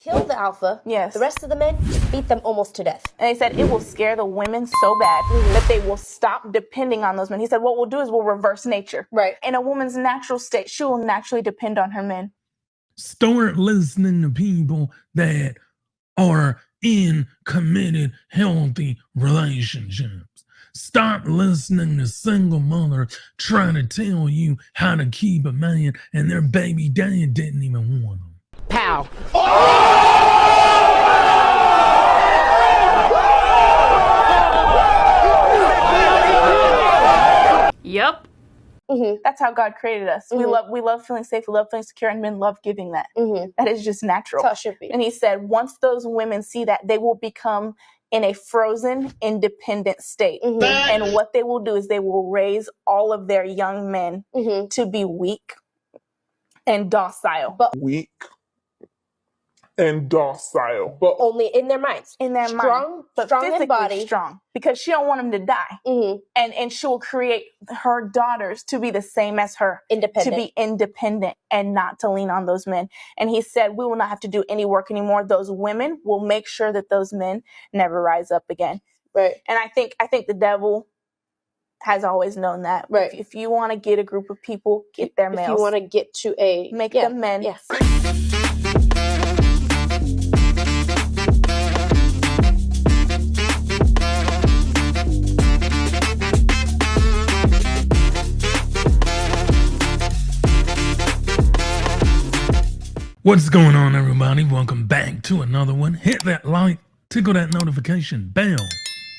Kill the alpha. Yes. The rest of the men, beat them almost to death. And he said it will scare the women so bad that they will stop depending on those men. He said what we'll do is we'll reverse nature. Right. In a woman's natural state, she will naturally depend on her men. Start listening to people that are in committed, healthy relationships. Stop listening to single mothers trying to tell you how to keep a man and their baby dad didn't even want them. Pow. Yep. That's how God created us. We love feeling safe, we love feeling secure, and men love giving that. That is just natural. That's how it should be. And he said once those women see that, they will become in a frozen, independent state. And what they will do is they will raise all of their young men to be weak and docile. Weak and docile, but only in their minds. In their mind, but strong physically in body. strong, because she don't want them to die. And she will create her daughters to be the same as her, Independent. to be independent and not to lean on those men. And he said, we will not have to do any work anymore. Those women will make sure that those men never rise up again. Right. And I think the devil has always known that. Right. If you want to get a group of people, get their males. If you want to get to make them men. Yes. What's going on, everybody? Welcome back to another one. Hit that like, tickle that notification bell.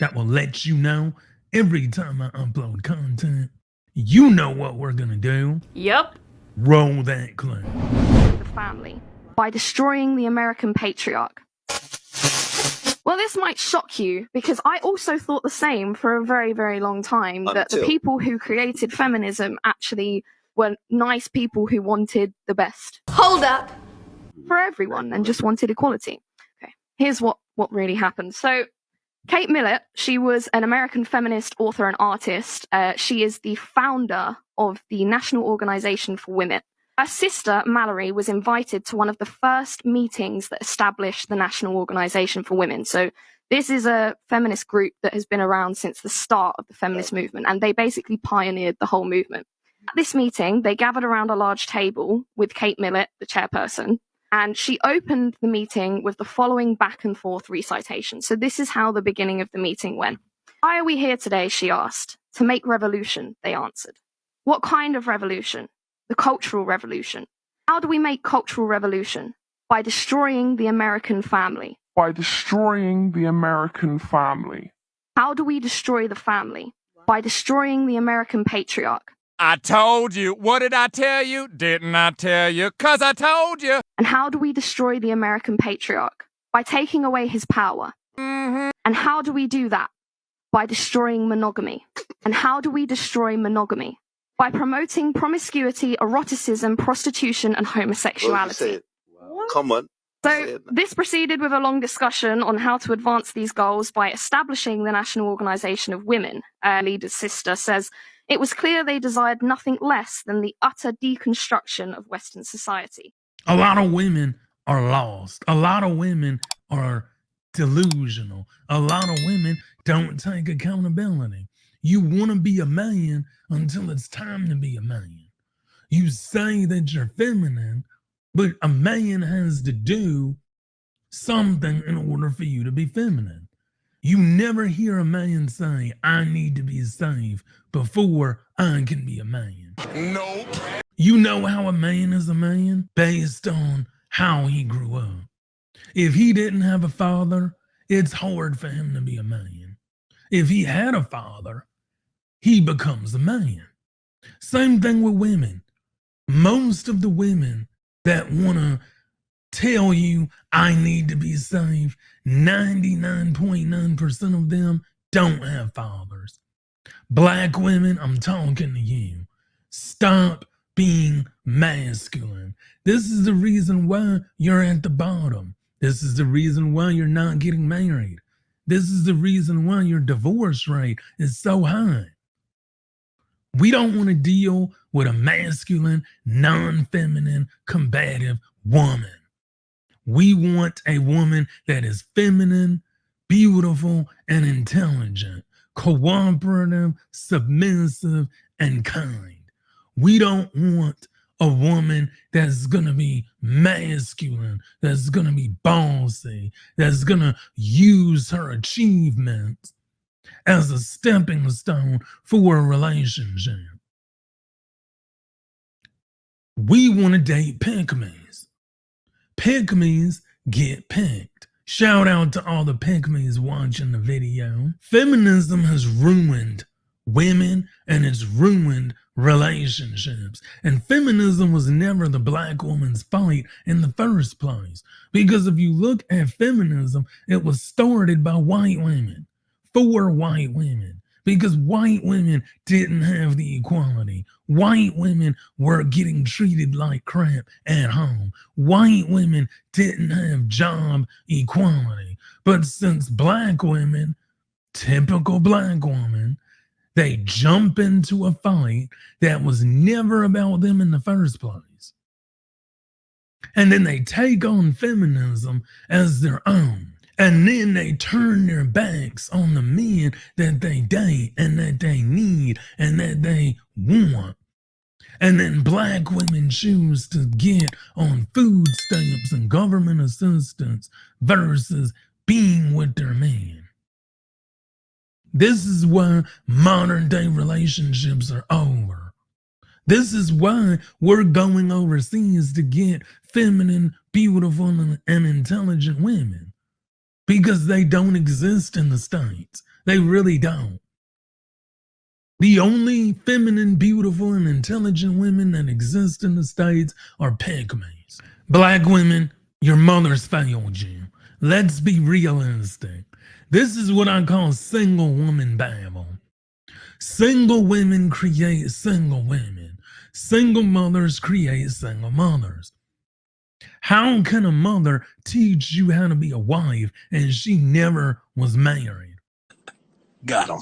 That will let you know every time I upload content. You know what we're gonna do. Yep. Roll that clip. The family by destroying the American patriarch. Well, this might shock you because I also thought the same for a very, very long time, that the people who created feminism actually were nice people who wanted the best. Hold up. For everyone and just wanted equality. Okay, here's what really happened. So Kate Millett, she was an American feminist author and artist. She is the founder of the National Organization for Women. Her sister, Mallory, was invited to one of the first meetings that established the National Organization for Women. So this is a feminist group that has been around since the start of the feminist movement, and they basically pioneered the whole movement. At this meeting, they gathered around a large table with Kate Millett, the chairperson, and she opened the meeting with the following back and forth recitation. So this is how the beginning of the meeting went. Why are we here today, she asked. To make revolution, they answered. What kind of revolution? The cultural revolution. How do we make cultural revolution? By destroying the American family. by destroying the American family. How do we destroy the family? By destroying the American patriarch. I told you. What did I tell you? Didn't I tell you? 'Cause I told you. And how do we destroy the American patriarch? By taking away his power. And how do we do that? By destroying monogamy. And how do we destroy monogamy? By promoting promiscuity, eroticism, prostitution, and homosexuality. Come on. So this proceeded with a long discussion on how to advance these goals by establishing the National Organization of Women. Leader's sister says, it was clear they desired nothing less than the utter deconstruction of Western society. A lot of women are lost. A lot of women are delusional. A lot of women don't take accountability. You want to be a man until it's time to be a man. You say that you're feminine, but a man has to do something in order for you to be feminine. You never hear a man say, I need to be safe before I can be a man. Nope. You know how a man is a man based on how he grew up. If he didn't have a father, it's hard for him to be a man. If he had a father, he becomes a man. Same thing with women. Most of the women that want to tell you I need to be safe, 99.9% of them don't have fathers. Black women, I'm talking to you. Stop being masculine. This is the reason why you're at the bottom. This is the reason why you're not getting married. This is the reason why your divorce rate is so high. We don't want to deal with a masculine, non-feminine, combative woman. We want a woman that is feminine, beautiful, and intelligent, cooperative, submissive, and kind. We don't want a woman that's going to be masculine, that's going to be bossy, that's going to use her achievements as a stepping stone for a relationship. We want to date pick-me's. Pick-me's get picked. Shout out to all the pick-me's watching the video. Feminism has ruined women and it's ruined relationships. And feminism was never the black woman's fight in the first place. Because if you look at feminism, it was started by white women, for white women. Because white women didn't have the equality. White women were getting treated like crap at home. White women didn't have job equality. But since black women, typical black woman, they jump into a fight that was never about them in the first place. And then they take on feminism as their own. And then they turn their backs on the men that they date and that they need and that they want. And then black women choose to get on food stamps and government assistance versus being with their man. This is why modern day relationships are over. This is why we're going overseas to get feminine, beautiful, and intelligent women. Because they don't exist in the States. They really don't. The only feminine, beautiful, and intelligent women that exist in the States are pick-me's. Black women, your mothers failed you. Let's be realistic. This is what I call single woman Babel. Single women create single women. Single mothers create single mothers. How can a mother teach you how to be a wife and she never was married? Got him.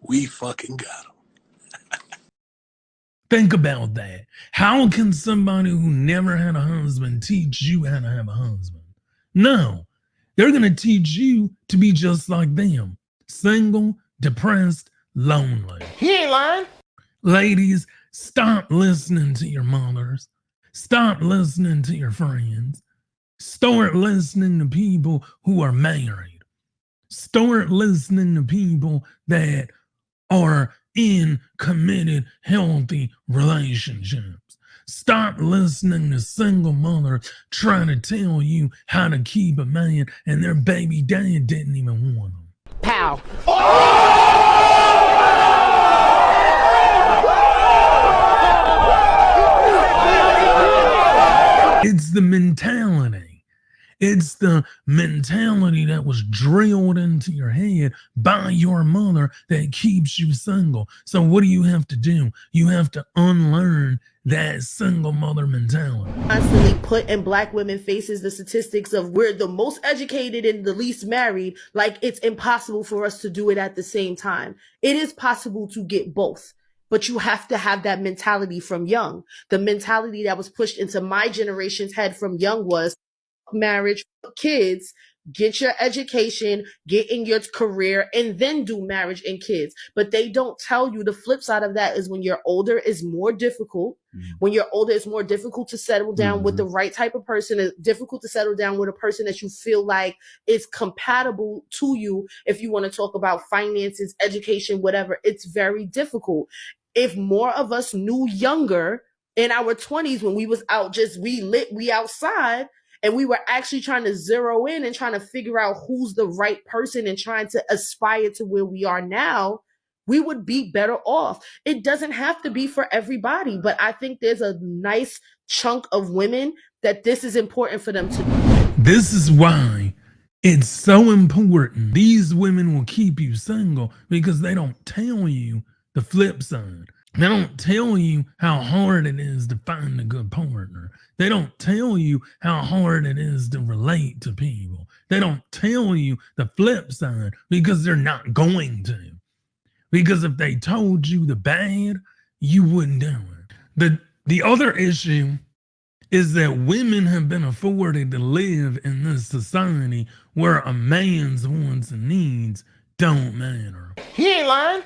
We fucking got him. Think about that. How can somebody who never had a husband teach you how to have a husband? No, they're going to teach you to be just like them. Single, depressed, lonely. He ain't lying. Ladies, stop listening to your mothers. Stop listening to your friends. Start listening to people who are married. Start listening to people that are in committed, healthy relationships. Stop listening to single mothers trying to tell you how to keep a man and their baby dad didn't even want them. Pow. It's the mentality. It's the mentality that was drilled into your head by your mother that keeps you single. So what do you have to do? You have to unlearn that single mother mentality. Constantly put in black women faces the statistics of we're the most educated and the least married, like it's impossible for us to do it at the same time. It is possible to get both. But you have to have that mentality from young. The mentality that was pushed into my generation's head from young was marriage, kids, get your education, get in your career, and then do marriage and kids. But they don't tell you the flip side of that is when you're older, it's more difficult. When you're older, it's more difficult to settle down with the right type of person. It's difficult to settle down with a person that you feel like is compatible to you. If you want to talk about finances, education, whatever, it's very difficult. If more of us knew younger in our 20s when we was out just we outside and we were actually trying to zero in and trying to figure out who's the right person and trying to aspire to where we are now, we would be better off. It doesn't have to be for everybody, but I think there's a nice chunk of women that this is important for them to do. This is why it's so important. These women will keep you single because they don't tell you the flip side. They don't tell you how hard it is to find a good partner. They don't tell you how hard it is to relate to people. They don't tell you the flip side because they're not going to. Because if they told you the bad, you wouldn't do it. The other issue is that women have been afforded to live in this society where a man's wants and needs don't matter. He ain't lying.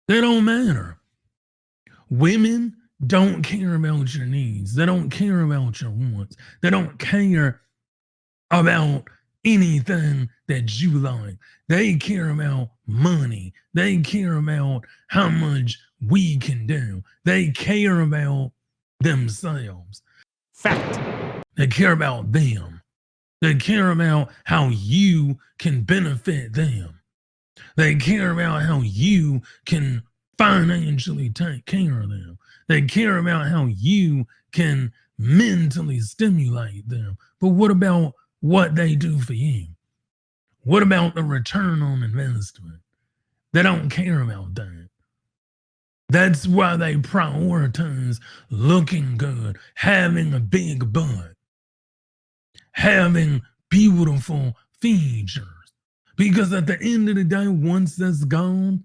They don't matter. Women don't care about your needs. They don't care about your wants. They don't care about anything that you like. They care about money. They care about how much we can do. They care about themselves. Fact. They care about them. They care about how you can benefit them. They care about how you can financially take care of them. They care about how you can mentally stimulate them. But what about what they do for you? What about the return on investment? They don't care about that. That's why they prioritize looking good, having a big butt, having beautiful features. Because at the end of the day, once that's gone,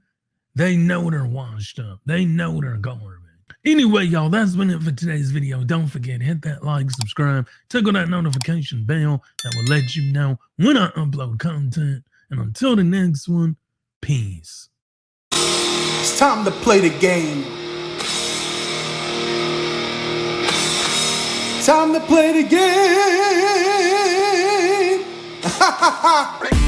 they know they're washed up. They know they're garbage. Anyway, y'all, that's been it for today's video. Don't forget, hit that like, subscribe, tickle that notification bell that will let you know when I upload content. And until the next one, peace. It's time to play the game. Time to play the game.